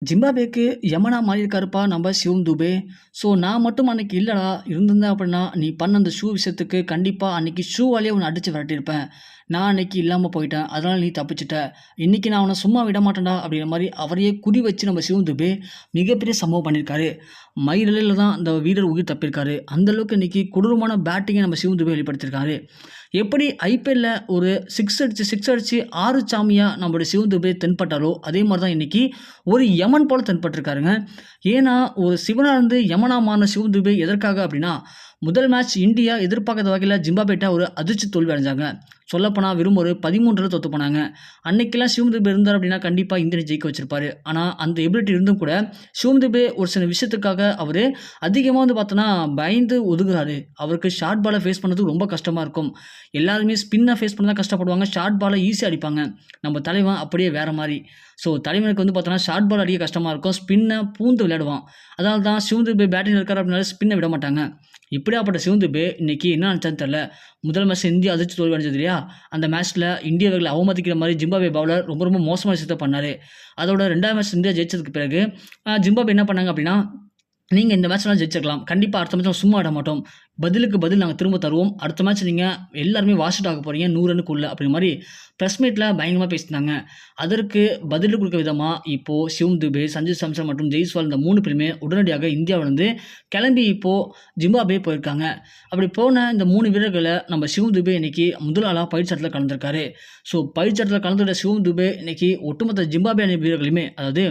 ஜிம்பாப்வேக்கு யமனா மாறியிருக்காருப்பா நம்ம சிவம் துபே. ஸோ நான் மட்டும் அன்னைக்கு இல்லடா, இருந்திருந்தேன் அப்படின்னா, நீ பண்ண அந்த ஷூ விஷயத்துக்கு கண்டிப்பா அன்னைக்கு ஷூவாலேயே உன்ன அடிச்சு விரட்டியிருப்பேன். நான் அன்னைக்கு இல்லாம போயிட்டேன். அதனால நீ தப்பிச்சுட்ட. இன்னைக்கு நான் உன்ன சும்மா விட மாட்டேன்டா அப்படிங்கிற மாரி அவரையே குறி வச்சு நம்ம சிவம் துபே மிகப்பெரிய சம்பவம் பண்ணியிருக்காரு. மயிரிழையில தான் அந்த வீரர் உயிர் தப்பியிருக்காரு. அந்த அளவுக்கு இன்னைக்கு கொடூரமான பேட்டிங்கை நம்ம சிவம் துபே வெளிப்படுத்தியிருக்காரு. எப்படி ஐபிஎல்ல ஒரு 6 அடிச்சு 6 சாமியா நம்மளுடைய சிவம் துபே தென்பட்டாரோ, அதே மாரி தான் இன்னைக்கு ஒரு யமன் போல தென்பட்டிருக்காருங்க. ஏன்னா, ஒரு சிவனா இருந்து யமனா மாறுன சிவம் துபே எதற்காக அப்படின்னா, முதல் மேட்ச் இந்தியா எதிர்பார்க்காத வகையில ஜிம்பாப்வேட்ட ஒரு அதிர்ச்சி தோல்வி அடைஞ்சாங்க. சொல்லப்போனா வெறும் ஒரு 13 ரன்ல தோத்து போனாங்க. அன்னைக்கெல்லாம் சிவம் துபே இருந்தார் அப்படின்னா, கண்டிப்பா இந்தியனை ஜெயிக்க வச்சிருப்பாரு. ஆனா, அந்த எபிலிட்டி இருந்தும் கூட சிவம் துபே ஒரு சில விஷயத்துக்காக அவரு அதிகமா பார்த்தோன்னா, பயந்து ஒதுங்குறாரு. அவருக்கு ஷார்ட் பால ஃபேஸ் பண்ணது ரொம்ப கஷ்டமா இருக்கும். எல்லாருமே ஸ்பின்ன ஃபேஸ் பண்ண தான் கஷ்டப்படுவாங்க. ஷார்ட் பால ஈஸியா அடிப்பாங்க. நம்ம தலைவன் அப்படியே வேற மாரி. ஸோ தலைவனுக்கு பார்த்தோன்னா, ஷார்ட் பால் அடிக்க கஷ்டமா இருக்கும். ஸ்பின்ன பூந்து விளையாடுவான். அதனால தான் சிவம் துபே பேட்டிங்ல இருக்காரு அப்படின்னாலே ஸ்பின்ன விட மாட்டாங்க. இப்படியாப்பட்ட சிவம் துபே இன்னைக்கு என்ன நினைச்சான்னு தெரியல. முதல் மேட்ச் இந்தியா அதிர்ச்சி தோல்வி அடைஞ்சது இல்லையா? அந்த மேட்ச்ல இந்திய வீரர்கள அவமதிக்கிற மாரி ஜிம்பாப்வே பவுலர் ரொம்ப ரொம்ப மோசமான விஷயத்த பண்ணாரு. அதோட 2வது மேட்ச் இந்தியா ஜெயிச்சதுக்கு பிறகு ஜிம்பாப்வே என்ன பண்ணாங்க அப்படின்னா, நீங்க இந்த மேட்ச்லாம் ஜெயிச்சிருக்கலாம். கண்டிப்பா அடுத்த மேட்ச் சும்மா விட மாட்டோம். பதிலுக்கு பதில் நாங்க திரும்ப தருவோம். அடுத்த மேட்ச் நீங்க எல்லாருமே வாஷ் அவுட் ஆக போறீங்க 100 ரன்னுக்குள்ள அப்படிங்கிற மாரி பிரஸ் மீட்ல பயங்கரமா பேசினாங்க. அதற்கு பதில் கொடுக்க விதமா இப்போ சிவம் துபே, சஞ்சு சாம்சன் மற்றும் ஜெய்ஸ்வால் இந்த 3 பேருமே உடனடியாக இந்தியாவிலிருந்து கிளம்பி இப்போ ஜிம்பாப்வே போயிருக்காங்க. அப்படி போன இந்த 3 வீரர்கள நம்ம சிவம் துபே இன்னைக்கு முதல் ஆளா பயிற்சியாட்டத்துல கலந்திருக்காரு. ஸோ பயிற்சியாட்டத்துல கலந்துட்ட சிவம் துபே இன்னைக்கு ஒட்டுமொத்த ஜிம்பாப்வே அணி வீரர்களுமே, அதாவது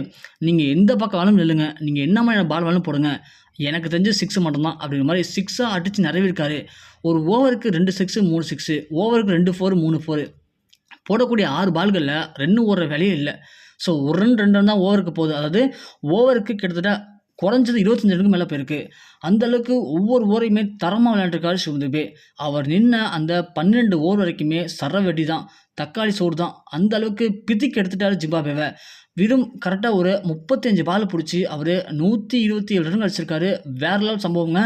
நீங்க எந்த பக்கம் வேணாலும் நில்லுங்க. நீங்க என்ன மாதிரியான பால் வேணாலும் போடுங்க. எனக்கு தெரிஞ்சு 6 மட்டும் தான் அப்படிங்கிற மாரி 6ஆ அடிச்சு நிறைவேறியிருக்காரு. ஒரு ஓவருக்கு 2 6, 3 6, ஓவருக்கு 2 4, 3 4 போடக்கூடிய 6 பால்கள்ல ரன் ஓடுற வேலையே இல்ல. ஸோ 1 ரன் 2 ரன் தான் ஓவருக்கு போகுது. அதாவது ஓவருக்கு கிட்டத்தட்ட குறைஞ்சது 25 ரன்னுக்கு மேல போயிருக்கு. அந்த அளவுக்கு ஒவ்வொரு ஓவரையுமே தரமா விளையாண்டுருக்காரு சிவம் துபே. அவர் நின்ன அந்த 12 ஓவர் வரைக்குமே சரவெடி தான். தக்காளி சோறு தான். அந்த அளவுக்கு பிதுக்கி எடுத்துட்டாரு ஜிம்பாப்வேவ. வெறும் கரெக்ட்டா ஒரு 35 பால் புடிச்சு அவரு 127 ரன் அடிச்சிருக்காரு. வேற லெவல் சம்பவங்க.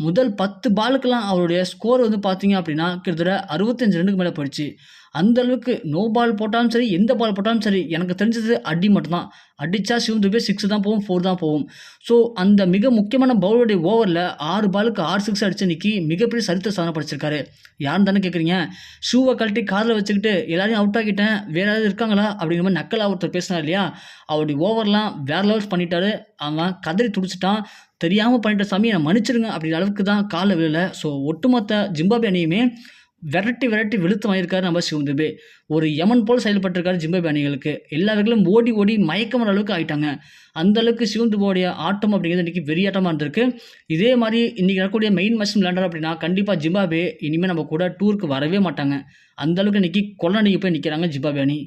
முதல் 10 பாலுக்கெல்லாம் அவருடைய ஸ்கோர் பார்த்தீங்க அப்படின்னா, கிட்டத்தட்ட 65 ரன்னுக்கு மேல போயிடுச்சு. அந்த அளவுக்கு நோ பால் போட்டாலும் சரி, எந்த பால் போட்டாலும் சரி, எனக்கு தெரிஞ்சது அடி மட்டும் தான். அடிச்சா சிவம் துபே 6 தான் போகும், 4 தான் போகும். ஸோ அந்த மிக முக்கியமான பவுலருடைய ஓவர்ல 6 பாலுக்கு 6 சிக்ஸ் அடிச்சு இன்னைக்கு மிகப்பெரிய சரித்திர சாதனை படைச்சிருக்காரு. யாருன்னு தானே கேட்குறீங்க? ஷூவ கழட்டி காதுல வச்சுக்கிட்டு எல்லாரையும் அவுட் ஆக்கிட்டேன். வேற யாராவது இருக்காங்களா? அப்படிங்கிற மாரி நக்கலா ஒருத்தர் பேசினார் இல்லையா? அவருடைய ஓவர்லாம் வேற லெவல்ஸ் பண்ணிட்டாரு. அவன் கதறி துடிச்சுட்டான். தெரியாம பண்ணிட்டேன் சாமி என்ன மன்னிச்சிடுங்க அப்படிங்கிற அளவுக்கு தான் கால்ல விழல. ஸோ ஒட்டுமொத்த ஜிம்பாப்வே அணியுமே விரட்டி விரட்டி வெளுத்து வாங்கியிருக்காரு நம்ம சிவம் துபே. ஒரு யமன் போல செயல்பட்டிருக்காரு ஜிம்பாப்வே அணிகளுக்கு. எல்லா வீரர்களும் ஓடி ஓடி மயக்கம் வர அளவுக்கு ஆயிட்டாங்க. அந்த அளவுக்கு சிவம் துபேவுடைய ஆட்டம் அப்படிங்கிறது இன்னைக்கு வெறியாட்டமா இருந்திருக்கு. இதே மாரி இன்னைக்கு நடக்கக்கூடிய மெயின் மேட்ச் விளையாண்டாரு அப்படின்னா, கண்டிப்பா ஜிம்பாப்வே இனிமே நம்ம கூட டூருக்கு வரவே மாட்டாங்க. அந்த அளவுக்கு இன்னைக்கு கொள்ளை அடிக்க போய் நிக்கிறாங்க ஜிம்பாப்வே அணி.